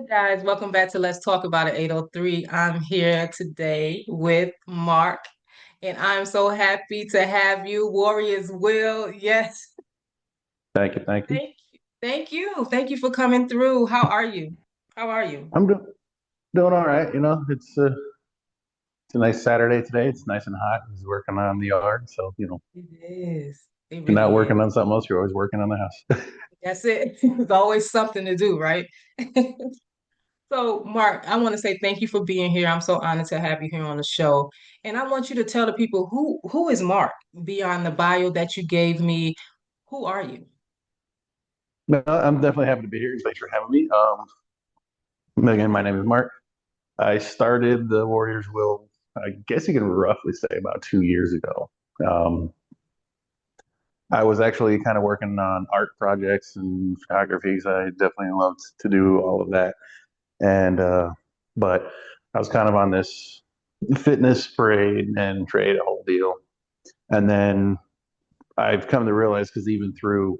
Guys, welcome back to Let's Talk About It 803. I'm here today with Mark, and I'm so happy to have you, Warriors Will. Yes, Thank you, thank you. thank you. Thank you. Thank you for coming through. How are you? How are you? I'm doing all right. It's a nice Saturday today. It's nice and hot. I was working on the yard, so It is. It if you're not really working is. on something else, you're always working on the house. That's it. There's always something to do, right? So, Mark, I want to say thank you for being here. I'm so honored to have you here on the show. And I want you to tell the people who is Mark beyond the bio that you gave me. Who are you? No, I'm definitely happy to be here. Thanks for having me. Again, my name is Mark. I started the Warriors Will, I guess you can roughly say about 2 years ago. Um, I was actually kind of working on art projects and photography because I definitely loved to do all of that. And but I was kind of on this fitness parade and trade a whole deal. And then I've come to realize because even through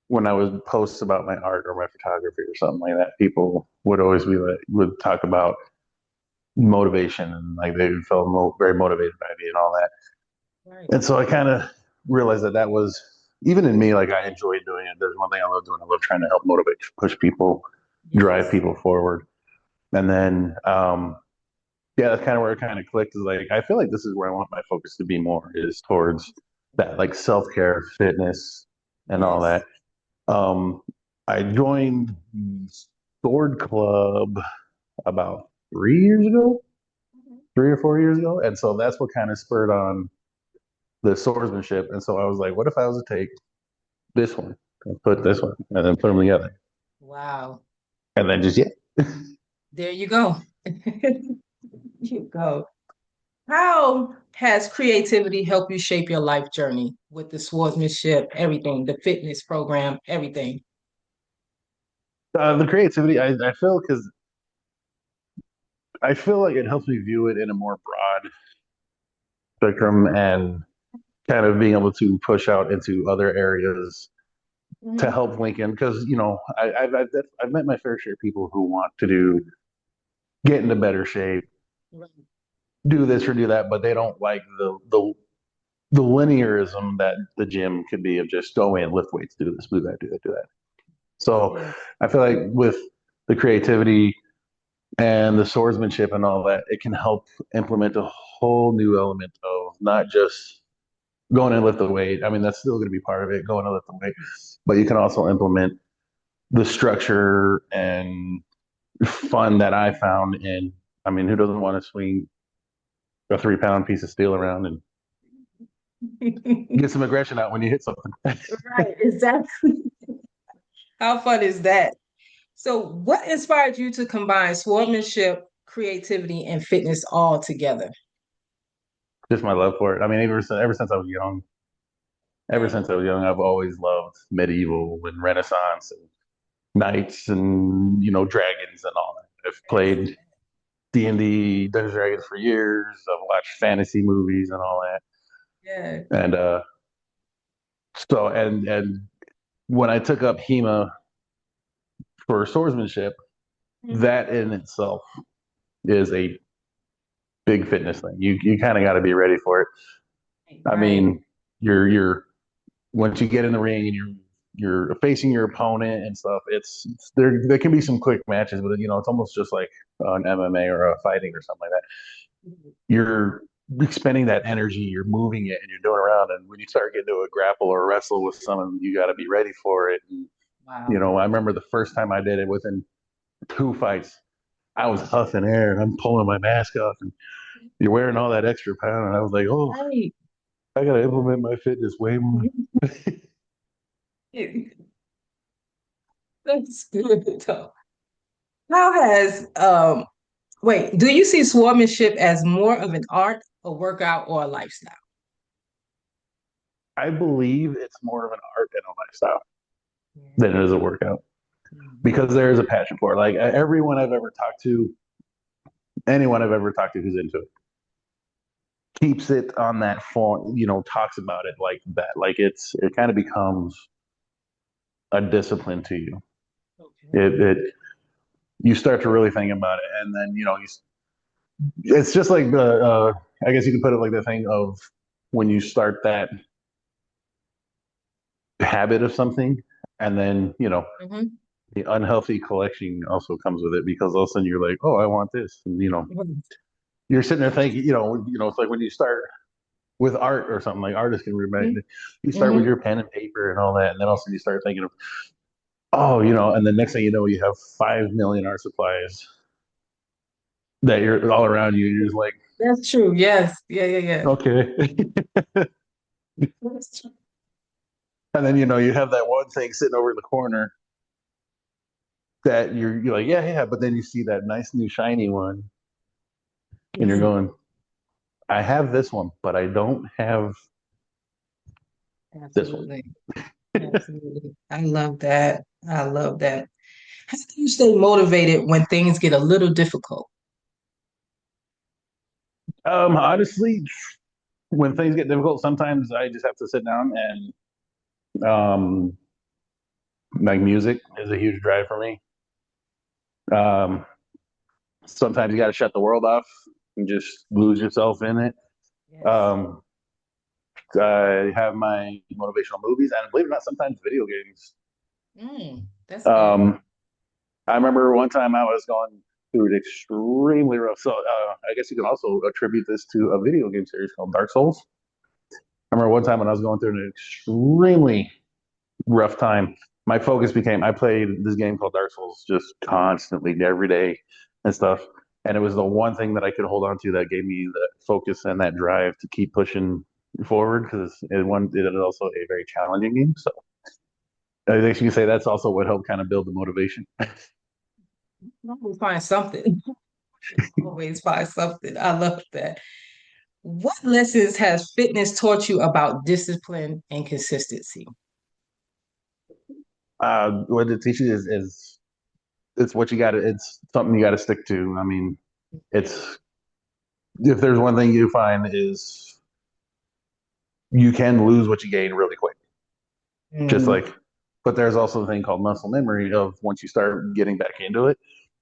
when I would post about my art or my photography or something like that, people would always be like would talk about motivation and like they felt very motivated by me and all that. Right. And so I kind of realized that that was even in me, like I enjoyed doing it. There's one thing I love doing. I love trying to help motivate, push people, drive Yes. people forward. And then yeah, that's kind of where it kind of clicked. Is like I feel like this is where I want my focus to be more is towards that like self care, fitness, and all Yes. that. Um, I joined the Sword Club about 3 years ago, 3 or 4 years ago, and so that's what kind of spurred on the swordsmanship. And so I was like, what if I was to take this one and put this one and then put them together, Wow. and then just yeah. There you go. You go. How has creativity helped you shape your life journey with the swordsmanship, everything, the fitness program, everything? The creativity, I feel because I feel like it helps me view it in a more broad spectrum and kind of being able to push out into other areas to Mhm. help Lincoln because I've met my fair share of people who want to do get into better shape, Right. do this or do that, but they don't like the linearism that the gym could be of just go in, lift weights, do this, do that, do that, do that. So Yeah. I feel like with the creativity and the swordsmanship and all that, it can help implement a whole new element of not just going and lift the weight. I mean, that's still going to be part of it, going to lift the weight, but you can also implement the structure and fun that I found in. I mean, who doesn't want to swing a 3 pound piece of steel around and get some aggression out when you hit something? Right, exactly. How fun is that? So, what inspired you to combine swordsmanship, creativity, and fitness all together? Just my love for it. I mean, ever since I was young, Okay. I've always loved medieval and Renaissance and knights and dragons and all that. I've played D&D, Dungeons and Dragons for years. I've watched fantasy movies and all that. Yeah. And and when I took up HEMA for swordsmanship, Mhm. that in itself is a big fitness thing. You kind of got to be ready for it. I Right. mean, you're once you get in the ring and you're facing your opponent and stuff. It's there can be some quick matches, but it's almost just like an MMA or a fighting or something like that. You're expending that energy, you're moving it, and you're doing around. And when you start getting to a grapple or wrestle with someone, you got to be ready for it. And Wow. I remember the first time I did it within 2 fights, I was huffing air and I'm pulling my mask off, and you're wearing all that extra pound. And I was like, oh, Right. I got to implement my fitness way more. That's good though. How has wait, do you see swordsmanship as more of an art, a workout, or a lifestyle? I believe it's more of an art and a lifestyle than it Yeah. is a workout Mhm. because there is a passion for it. Like everyone I've ever talked to, anyone I've ever talked to who's into it, keeps it on that form, talks about it like that. Like it kind of becomes a discipline to you. Okay. It you start to really think about it, and then it's just like the I guess you could put it like the thing of when you start that habit of something, and then Hmm. the unhealthy collection also comes with it because all of a sudden you're like, oh, I want this, and you're sitting there thinking, it's like when you start with art or something like artists can remember you start with Hmm. your pen and paper and all that, and then all of a sudden you start thinking of, oh, and the next thing you know, you have 5 million art supplies that you're all around you. You're just like, That's true. Yes. Yeah, yeah, yeah. okay. That's true. And then you have that one thing sitting over in the corner that you're like, yeah, yeah, but then you see that nice new shiny one, and you're Mhm. going, I have this one, but I don't have this one. Absolutely. Absolutely. I love that. I love that. How do you stay motivated when things get a little difficult? Honestly, when things get difficult, sometimes I just have to sit down and like music is a huge drive for me. Um, Sometimes you got to shut the world off and just lose yourself in it. Yes. Um, I have my motivational movies, and believe it or not, sometimes video games. That's good. Um, I remember one time I was going through it extremely rough. So I guess you can also attribute this to a video game series called Dark Souls. I remember one time when I was going through an extremely rough time. My focus became I played this game called Dark Souls just constantly every day and stuff. And it was the one thing that I could hold on to that gave me the focus and that drive to keep pushing forward because it is also a very challenging game. So I think you can say that's also what helped kind of build the motivation. Always find something. Always find something. I love that. What lessons has fitness taught you about discipline and consistency? What it teaches is it's what you got to it's something you got to stick to. I mean, it's if there's one thing you find is you can lose what you gain really quick. Just Mm-hmm. like, but there's also a thing called muscle memory of once you start getting back into it.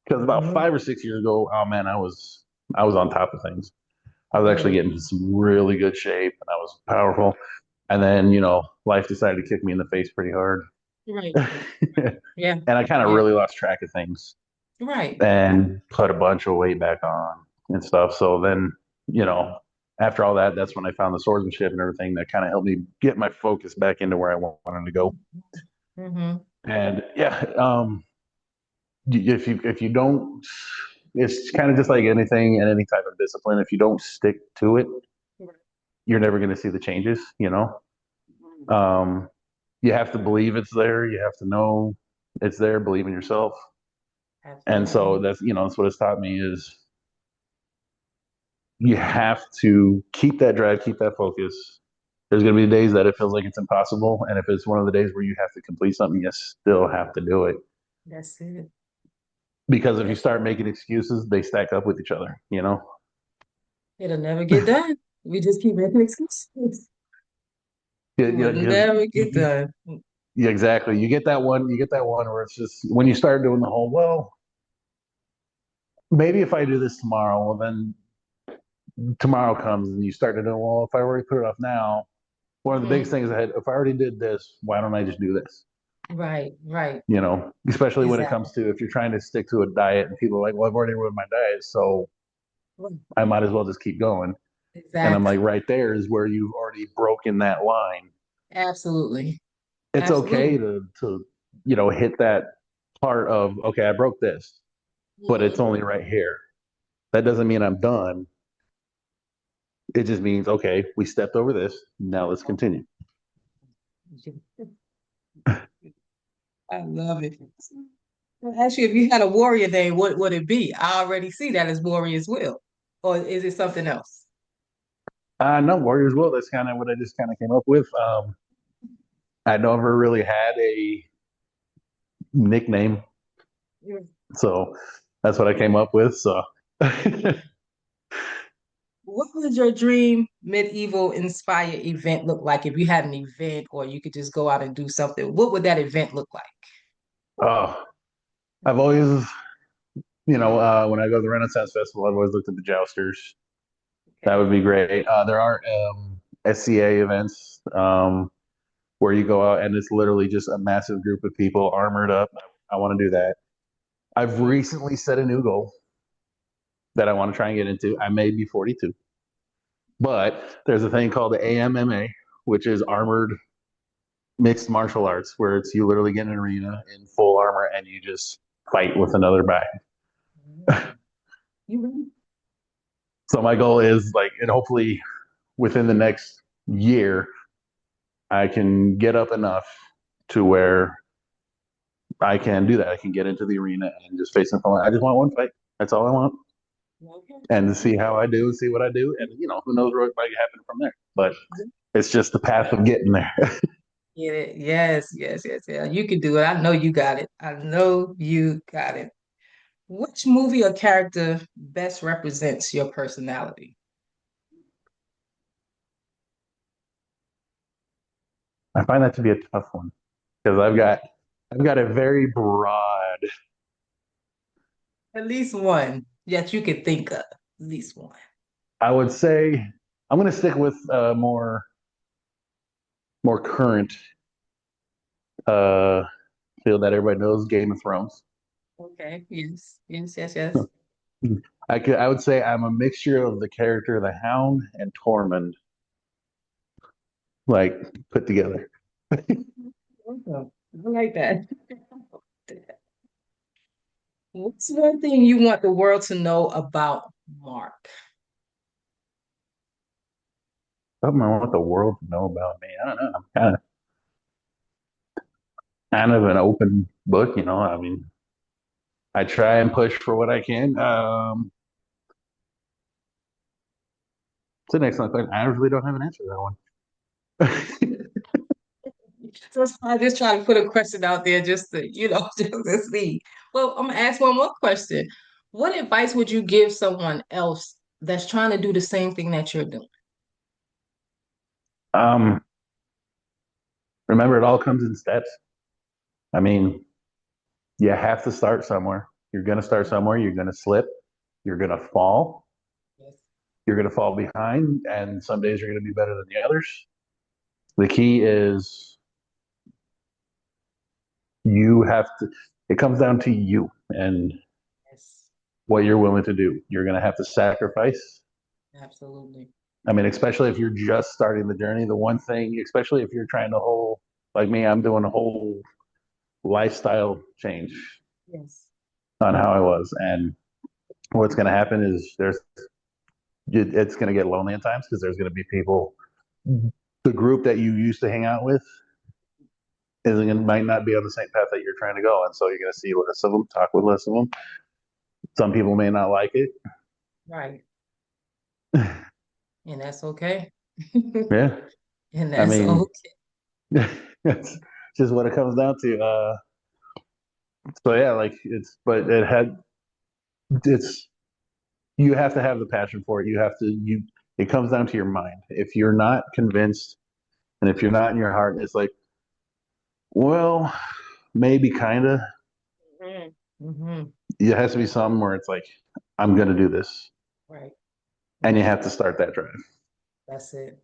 Because about Mm-hmm. 5 or 6 years ago, oh man, I was on top of things. I was actually Right. getting into some really good shape and I was powerful. And then, life decided to kick me in the face pretty hard. Right. And Yeah. I kind of Yeah. really lost track of things Right. and put a bunch of weight back on and stuff. So then, you know, after all that, that's when I found the swordsmanship and everything that kind of helped me get my focus back into where I wanted to go. Mm-hmm. And yeah, if you don't, it's kind of just like anything and any type of discipline. If you don't stick to it, you're never going to see the changes. Um, you have to believe it's there. You have to know it's there. Believe in yourself. And so Absolutely. that's what it's taught me is you have to keep that drive, keep that focus. There's going to be days that it feels like it's impossible, and if it's one of the days where you have to complete something, you still have to do it. That's it. Because if you That's start it. making excuses, they stack up with each other. It'll never get done. We just keep making excuses. Yeah, It will yeah, because never get done. yeah, exactly. You get that one where it's just when you start doing the whole, well, maybe if I do this tomorrow, well, then tomorrow comes and you start to know, well, if I already put it off now, one of the biggest Hmm. things I had, if I already did this, why don't I just do this? Right, right. Especially when it Exactly. comes to if you're trying to stick to a diet and people are like, well, I've already ruined my diet, so Right. I might as well just keep going. And I'm like, Exactly. right there is where you've already broken that line. Absolutely. It's okay Absolutely. to hit that part of, okay, I broke this, but it's Hmm. only right here. That doesn't mean I'm done. It just means, okay, we stepped over this. Now let's continue. I love it. Actually, if you had a warrior name, what would it be? I already see that as Warrior's Will. Or is it something else? No, Warriors Will. That's kind of what I just kind of came up with. I never really had a nickname, so that's what I came up with. So, What would your dream medieval inspired event look like if you had an event or you could just go out and do something? What would that event look like? uh, I've always when I go to the Renaissance Festival, I've always looked at the jousters. That Okay. would be great. There are SCA events where you go out and it's literally just a massive group of people armored up. I want to do that. I've recently set a new goal that I want to try and get into. I may be 42, but there's a thing called the AMMA, which is armored mixed martial arts, where it's you literally get in an arena in full armor and you just fight with another guy. Mm. You ready? So my goal is like, and hopefully within the next year, I can get up enough to where I can do that. I can get into the arena and just face them. I just want one fight. That's all I want, Okay. and to see how I do and see what I do, and who knows what might happen from there. But it's just the path of getting there. Get it. Yes, yes, yes, yeah. You can do it. I know you got it. I know you got it. Which movie or character best represents your personality? I find that to be a tough one because I've got a very broad. At least one that you can think of. At least one. I would say I'm going to stick with more current uh, field that everybody knows, Game of Thrones. Okay. Yes. Yes. Yes. Yes. I would say I'm a mixture of the character the Hound and Tormund, like put together. Awesome. I like that. What's one thing you want the world to know about Mark? Something I want the world to know about me. I don't know. I'm kind of an open book, I mean, I try and push for what I can. It's an excellent question. I really don't have an answer to that one. So I just try to put a question out there just to, just to see. Well, I'm gonna ask one more question. What advice would you give someone else that's trying to do the same thing that you're doing? um, Remember, it all comes in steps. I mean, you have to start somewhere. You're going to start somewhere. You're going to slip. You're going to fall. Yes. You're going to fall behind, and some days you're going to be better than the others. The key is you have to, it comes down to you and Yes. what you're willing to do. You're going to have to sacrifice. Absolutely. I mean, especially if you're just starting the journey, the one thing, especially if you're trying to whole, like me, I'm doing a whole lifestyle change Yes. on how I was. And what's going to happen is it's going to get lonely at times because there's going to be people, the group that you used to hang out with might not be on the same path that you're trying to go. And so you're going to see less of them, talk with less of them. Some people may not like it. Right. And that's okay. Yeah. And I that's mean, okay. it's just what it comes down to. So yeah, like but it's, you have to have the passion for it. It comes down to your mind. If you're not convinced and if you're not in your heart, it's like, well, maybe kind of. Hmm. Hmm. It has to be something where it's like, I'm going to do this. Right. And you Right. have to start that drive. That's it.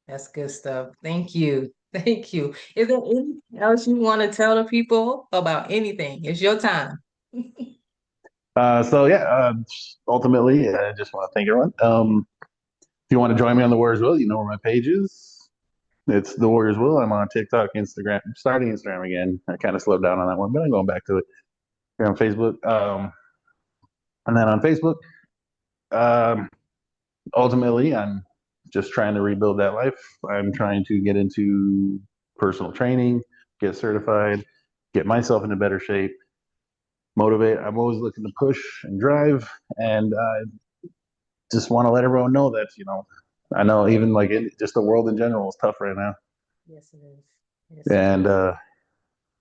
That's good stuff. Thank you. Thank you. Is there anything else you want to tell the people about anything? It's your time. So yeah, ultimately, I just want to thank everyone. If you want to join me on the Warriors Will, you know where my page is. It's the Warriors Will. I'm on TikTok, Instagram, starting Instagram again. I kind of slowed down on that one, but I'm going back to it. Here on Facebook, and then on Facebook, um, ultimately, I'm just trying to rebuild that life. I'm trying to get into personal training, get certified, get myself into better shape, motivate. I'm always looking to push and drive, and just want to let everyone know that I know even like just the world in general is tough right now, Yes, it is. Yes, it and is.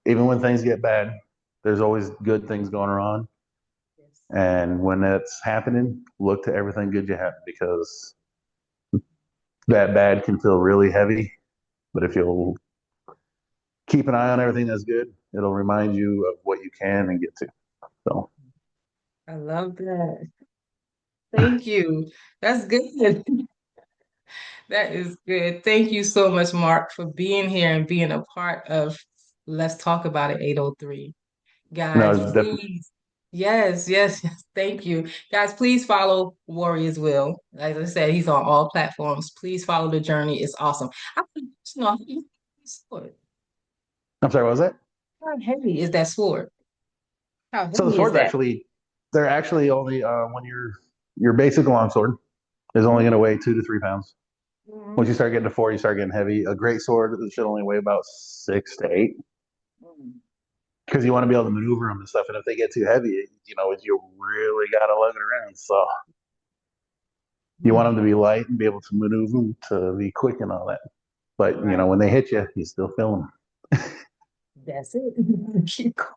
even when things get bad, there's always good things going on. Yes. And when that's happening, look to everything good you have because that bad can feel really heavy. But if you'll keep an eye on everything that's good, it'll remind you of what you can and get to. So I love that. Thank you. That's good. That is good. Thank you so much, Mark, for being here and being a part of Let's Talk About It 803. No, Guys, it's definitely. please. Yes, yes, yes. Thank you. Guys, please follow Warriors Will. As I said, he's on all platforms. Please follow the journey. It's awesome. I want to know sword. I'm sorry, what was that? How heavy is that sword? How So the heavy is swords that? actually, they're actually only when your basic longsword is only going to weigh 2 to 3 pounds. Once you Mhm. start getting to four, you start getting heavy. A great sword should only weigh about 6 to 8 because you want to be able to maneuver them and stuff. And if they get too heavy, you really got to lug it around. So you want them Mhm. to be light and be able to maneuver them to be quick and all that. But Right. when they hit you, you still feel them. That's it. Keep going.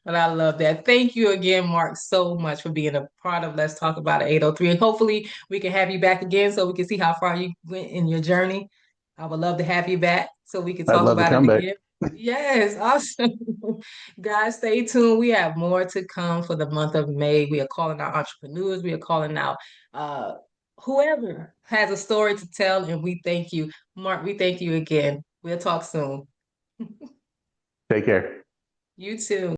But I love that. Thank you again, Mark, so much for being a part of Let's Talk About It 803. And hopefully we can have you back again so we can see how far you went in your journey. I would love to have you back so we can I'd talk love to about it come back. again. Yes, awesome. Guys, stay tuned. We have more to come for the month of May. We are calling out entrepreneurs. We are calling out uh, whoever has a story to tell. And we thank you. Mark, we thank you again. We'll talk soon. Take care. You too.